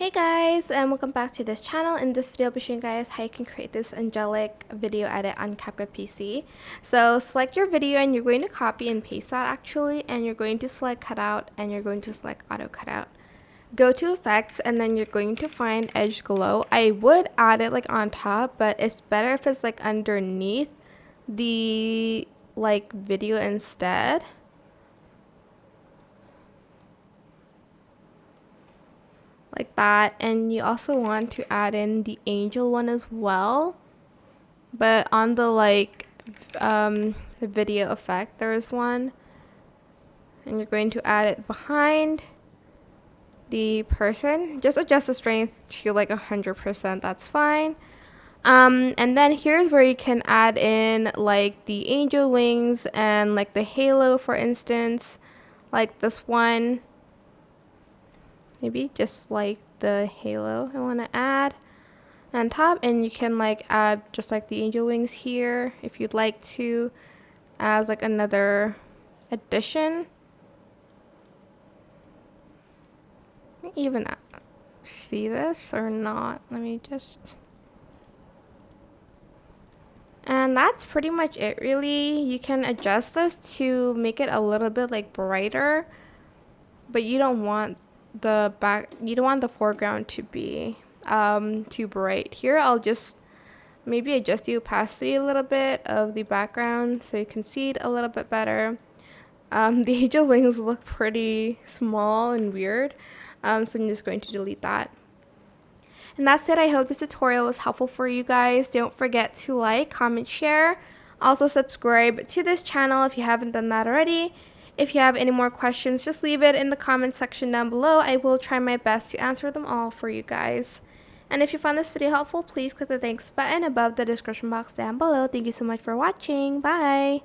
Hey guys, and welcome back to this channel. In this video, I'll be showing you guys how you can create this Angelic video edit on CapCut PC. So select your video and you're going to copy and paste that actually, and you're going to select cutout and you're going to select auto cutout. Go to effects and then you're going to find edge glow. I would add it like on top, but it's better if it's like underneath the like video instead. Like that. And you also want to add in the angel one as well, but on the the video effect there's one, and you're going to add it behind the person. Just adjust the strength to like 100%, that's fine. And then here's where you can add in like the angel wings and like the halo, for instance, like this one. Maybe just like the halo I want to add on top, and you can like add just like the angel wings here if you'd like to as like another addition. Even see this or not, let me just, and that's pretty much it really. You can adjust this to make it a little bit like brighter, but you don't want the foreground to be too bright. Here I'll just maybe adjust the opacity a little bit of the background so you can see it a little bit better. The angel wings look pretty small and weird, so I'm just going to delete that. And that's it. I hope this tutorial was helpful for you guys. Don't forget to like, comment, share. Also subscribe to this channel if you haven't done that already. If you have any more questions, just leave it in the comment section down below. I will try my best to answer them all for you guys. And if you found this video helpful, please click the thanks button above the description box down below. Thank you so much for watching. Bye!